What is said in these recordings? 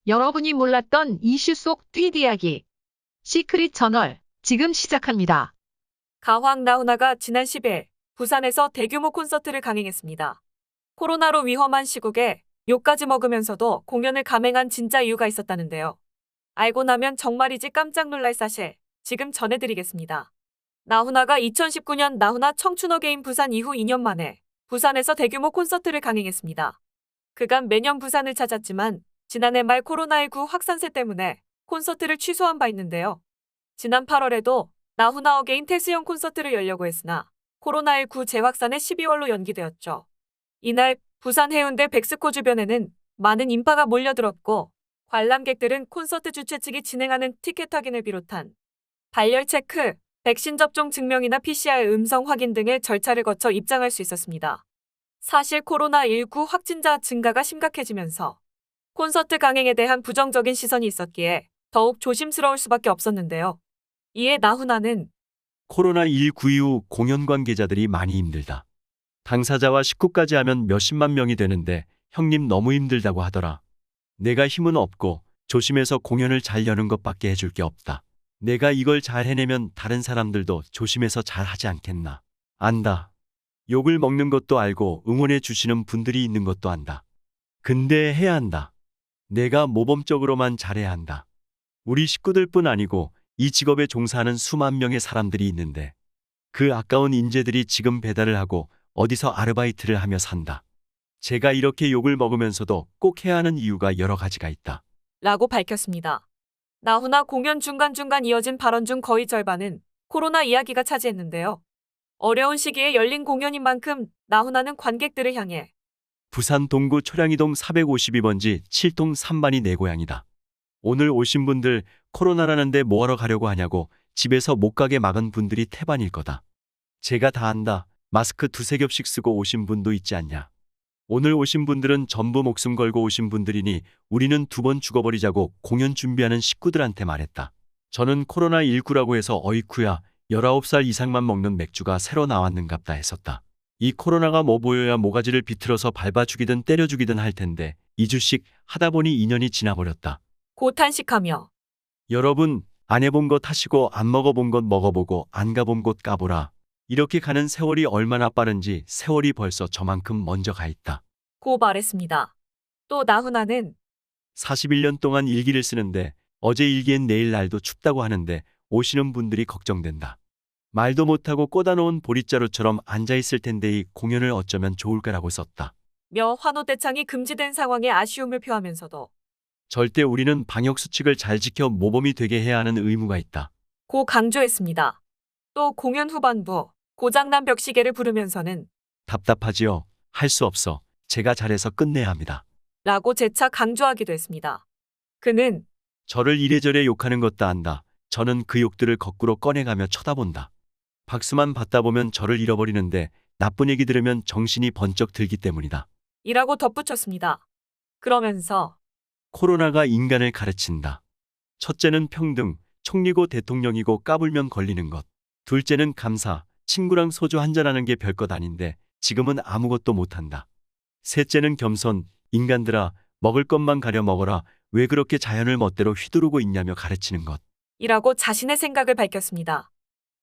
여러분이 몰랐던 이슈 속 뒷이야기. 시크릿 저널, 지금 시작합니다. 가왕 나훈아가 지난 10일 부산에서 대규모 콘서트를 강행했습니다. 코로나로 위험한 시국에 욕까지 먹으면서도 공연을 감행한 진짜 이유가 있었다는데요. 알고 나면 정말이지 깜짝 놀랄 사실, 지금 전해드리겠습니다. 나훈아가 2019년 나훈아 청춘어게인 부산 이후 2년 만에 부산에서 대규모 콘서트를 강행했습니다. 그간 매년 부산을 찾았지만 지난해 말 코로나19 확산세 때문에 콘서트를 취소한 바 있는데요. 지난 8월에도 나훈아 어게인 테스형 콘서트를 열려고 했으나 코로나19 재확산에 12월로 연기되었죠. 이날 부산 해운대 백스코 주변에는 많은 인파가 몰려들었고 관람객들은 콘서트 주최 측이 진행하는 티켓 확인을 비롯한 발열 체크, 백신 접종 증명이나 PCR 음성 확인 등의 절차를 거쳐 입장할 수 있었습니다. 사실 코로나19 확진자 증가가 심각해지면서 콘서트 강행에 대한 부정적인 시선이 있었기에 더욱 조심스러울 수밖에 없었는데요. 이에 나훈아는 코로나19 이후 공연 관계자들이 많이 힘들다. 당사자와 식구까지 하면 몇십만 명이 되는데 형님 너무 힘들다고 하더라. 내가 힘은 없고 조심해서 공연을 잘 여는 것밖에 해줄 게 없다. 내가 이걸 잘 해내면 다른 사람들도 조심해서 잘 하지 않겠나. 안다. 욕을 먹는 것도 알고 응원해 주시는 분들이 있는 것도 안다. 근데 해야 한다. 내가 모범적으로만 잘해야 한다. 우리 식구들뿐 아니고 이 직업에 종사하는 수만 명의 사람들이 있는데 그 아까운 인재들이 지금 배달을 하고 어디서 아르바이트를 하며 산다. 제가 이렇게 욕을 먹으면서도 꼭 해야 하는 이유가 여러 가지가 있다. 라고 밝혔습니다. 나훈아 공연 중간중간 이어진 발언 중 거의 절반은 코로나 이야기가 차지했는데요. 어려운 시기에 열린 공연인 만큼 나훈아는 관객들을 향해 부산 동구 초량이동 452번지 7동 3반이 내 고향이다. 오늘 오신 분들 코로나라는데 뭐하러 가려고 하냐고 집에서 못 가게 막은 분들이 태반일 거다. 제가 다 안다. 마스크 두세 겹씩 쓰고 오신 분도 있지 않냐. 오늘 오신 분들은 전부 목숨 걸고 오신 분들이니 우리는 2번 죽어버리자고 공연 준비하는 식구들한테 말했다. 저는 코로나19라고 해서 어이쿠야 19살 이상만 먹는 맥주가 새로 나왔는갑다 했었다. 이 코로나가 뭐 보여야 모가지를 비틀어서 밟아 죽이든 때려 죽이든 할 텐데 2주씩 하다 보니 2년이 지나버렸다. 고 탄식하며 여러분 안 해본 것 하시고 안 먹어본 것 먹어보고 안 가본 곳 가보라. 이렇게 가는 세월이 얼마나 빠른지 세월이 벌써 저만큼 먼저 가 있다. 고 말했습니다. 또 나훈아는 41년 동안 일기를 쓰는데 어제 일기엔 내일 날도 춥다고 하는데 오시는 분들이 걱정된다. 말도 못하고 꽂아놓은 보릿자루처럼 앉아있을 텐데 이 공연을 어쩌면 좋을까라고 썼다. 며 환호대창이 금지된 상황에 아쉬움을 표하면서도 절대 우리는 방역수칙을 잘 지켜 모범이 되게 해야 하는 의무가 있다. 고 강조했습니다. 또 공연 후반부 고장난 벽시계를 부르면서는 답답하지요. 할 수 없어. 제가 잘해서 끝내야 합니다. 라고 재차 강조하기도 했습니다. 그는 저를 이래저래 욕하는 것도 안다. 저는 그 욕들을 거꾸로 꺼내가며 쳐다본다. 박수만 받다 보면 저를 잃어버리는데 나쁜 얘기 들으면 정신이 번쩍 들기 때문이다. 이라고 덧붙였습니다. 그러면서 코로나가 인간을 가르친다. 첫째는 평등, 총리고 대통령이고 까불면 걸리는 것. 둘째는 감사, 친구랑 소주 한잔하는 게 별것 아닌데 지금은 아무것도 못한다. 셋째는 겸손, 인간들아 먹을 것만 가려 먹어라. 왜 그렇게 자연을 멋대로 휘두르고 있냐며 가르치는 것. 이라고 자신의 생각을 밝혔습니다.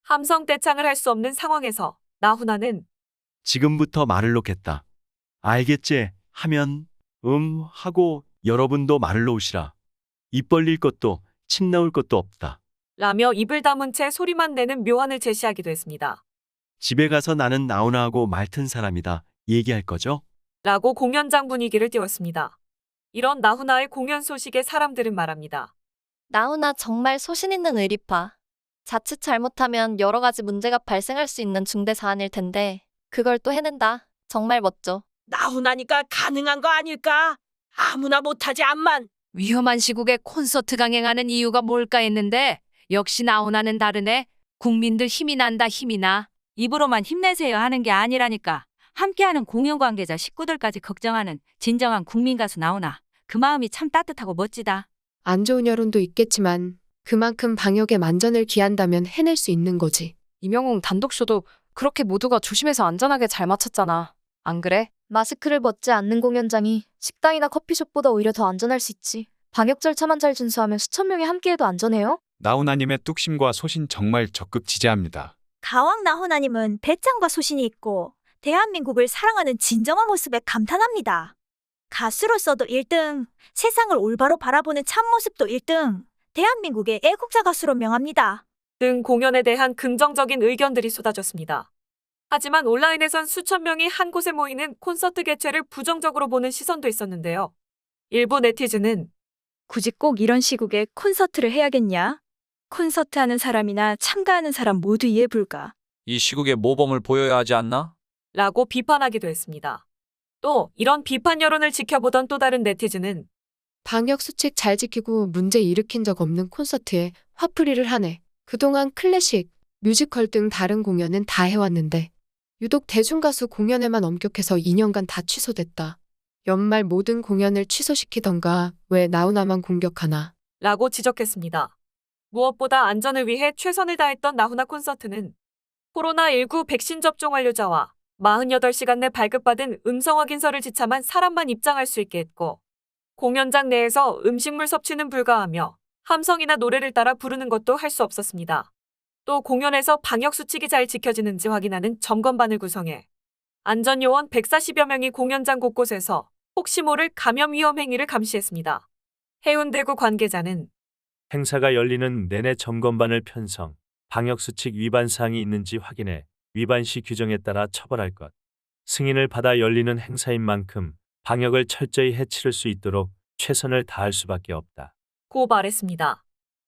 함성 떼창을 할 수 없는 상황에서 나훈아는 지금부터 말을 놓겠다. 알겠지? 하면 하고 여러분도 말을 놓으시라. 입 벌릴 것도 침 나올 것도 없다. 라며 입을 다문 채 소리만 내는 묘안을 제시하기도 했습니다. 집에 가서 나는 나훈아하고 말튼 사람이다. 얘기할 거죠? 라고 공연장 분위기를 띄웠습니다. 이런 나훈아의 공연 소식에 사람들은 말합니다. 나훈아 정말 소신 있는 의리파. 자칫 잘못하면 여러 가지 문제가 발생할 수 있는 중대 사안일 텐데 그걸 또 해낸다. 정말 멋져. 나훈아니까 가능한 거 아닐까? 아무나 못하지 암만. 위험한 시국에 콘서트 강행하는 이유가 뭘까 했는데 역시 나훈아는 다르네. 국민들 힘이 난다 힘이 나. 입으로만 힘내세요 하는 게 아니라니까. 함께하는 공연 관계자 식구들까지 걱정하는 진정한 국민 가수 나훈아. 그 마음이 참 따뜻하고 멋지다. 안 좋은 여론도 있겠지만 그만큼 방역에 만전을 기한다면 해낼 수 있는 거지. 이명웅 단독쇼도 그렇게 모두가 조심해서 안전하게 잘 마쳤잖아. 안 그래? 마스크를 벗지 않는 공연장이 식당이나 커피숍보다 오히려 더 안전할 수 있지. 방역 절차만 잘 준수하면 수천 명이 함께해도 안전해요? 나훈아님의 뚝심과 소신 정말 적극 지지합니다. 가왕 나훈아님은 배짱과 소신이 있고 대한민국을 사랑하는 진정한 모습에 감탄합니다. 가수로서도 1등, 세상을 올바로 바라보는 참모습도 1등, 대한민국의 애국자 가수로 명합니다. 등 공연에 대한 긍정적인 의견들이 쏟아졌습니다. 하지만 온라인에선 수천 명이 한 곳에 모이는 콘서트 개최를 부정적으로 보는 시선도 있었는데요. 일부 네티즌은 굳이 꼭 이런 시국에 콘서트를 해야겠냐? 콘서트 하는 사람이나 참가하는 사람 모두 이해 불가. 이 시국에 모범을 보여야 하지 않나? 라고 비판하기도 했습니다. 또 이런 비판 여론을 지켜보던 또 다른 네티즌은 방역 수칙 잘 지키고 문제 일으킨 적 없는 콘서트에 화풀이를 하네. 그동안 클래식, 뮤지컬 등 다른 공연은 다 해왔는데 유독 대중가수 공연에만 엄격해서 2년간 다 취소됐다. 연말 모든 공연을 취소시키던가 왜 나훈아만 공격하나. 라고 지적했습니다. 무엇보다 안전을 위해 최선을 다했던 나훈아 콘서트는 코로나19 백신 접종 완료자와 48시간 내 발급받은 음성 확인서를 지참한 사람만 입장할 수 있게 했고 공연장 내에서 음식물 섭취는 불가하며 함성이나 노래를 따라 부르는 것도 할 수 없었습니다. 또 공연에서 방역 수칙이 잘 지켜지는지 확인하는 점검반을 구성해 안전요원 140여 명이 공연장 곳곳에서 혹시 모를 감염 위험 행위를 감시했습니다. 해운대구 관계자는 행사가 열리는 내내 점검반을 편성, 방역수칙 위반 사항이 있는지 확인해 위반 시 규정에 따라 처벌할 것. 승인을 받아 열리는 행사인 만큼 방역을 철저히 해치를 수 있도록 최선을 다할 수밖에 없다. 고 말했습니다.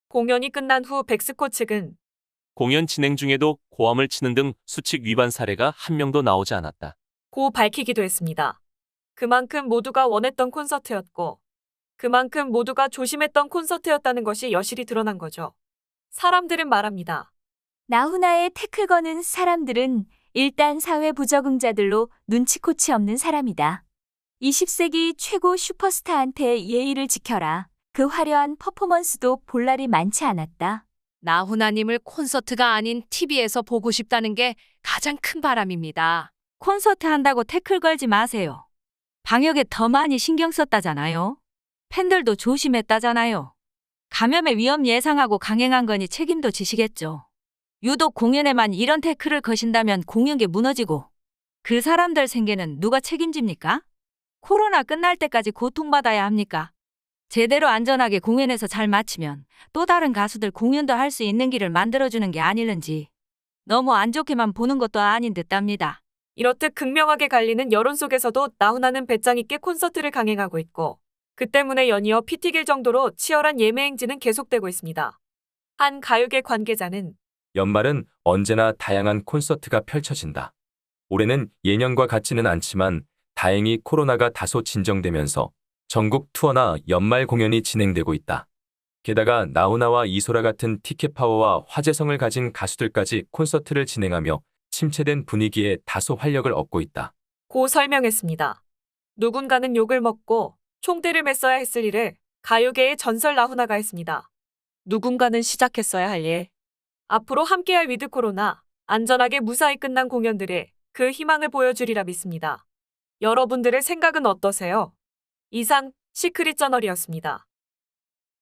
공연이 끝난 후 백스코 측은 공연 진행 중에도 고함을 치는 등 수칙 위반 사례가 한 명도 나오지 않았다. 고 밝히기도 했습니다. 그만큼 모두가 원했던 콘서트였고 그만큼 모두가 조심했던 콘서트였다는 것이 여실히 드러난 거죠. 사람들은 말합니다. 나훈아의 태클 거는 사람들은 일단 사회 부적응자들로 눈치코치 없는 사람이다. 20세기 최고 슈퍼스타한테 예의를 지켜라. 그 화려한 퍼포먼스도 볼 날이 많지 않았다. 나훈아님을 콘서트가 아닌 TV에서 보고 싶다는 게 가장 큰 바람입니다. 콘서트 한다고 태클 걸지 마세요. 방역에 더 많이 신경 썼다잖아요. 팬들도 조심했다잖아요. 감염의 위험 예상하고 강행한 거니 책임도 지시겠죠. 유독 공연에만 이런 태클을 거신다면 공연계 무너지고 그 사람들 생계는 누가 책임집니까? 코로나 끝날 때까지 고통받아야 합니까? 제대로 안전하게 공연에서 잘 마치면 또 다른 가수들 공연도 할 수 있는 길을 만들어주는 게 아닐는지 너무 안 좋게만 보는 것도 아닌 듯합니다. 이렇듯 극명하게 갈리는 여론 속에서도 나훈아는 배짱 있게 콘서트를 강행하고 있고 그 때문에 연이어 피 튀길 정도로 치열한 예매 행진은 계속되고 있습니다. 한 가요계 관계자는 연말은 언제나 다양한 콘서트가 펼쳐진다. 올해는 예년과 같지는 않지만 다행히 코로나가 다소 진정되면서 전국 투어나 연말 공연이 진행되고 있다. 게다가 나훈아와 이소라 같은 티켓 파워와 화제성을 가진 가수들까지 콘서트를 진행하며 침체된 분위기에 다소 활력을 얻고 있다. 고 설명했습니다. 누군가는 욕을 먹고 총대를 맸어야 했을 일을 가요계의 전설 나훈아가 했습니다. 누군가는 시작했어야 할 일. 앞으로 함께할 위드 코로나, 안전하게 무사히 끝난 공연들에 그 희망을 보여주리라 믿습니다. 여러분들의 생각은 어떠세요? 이상 시크릿 저널이었습니다.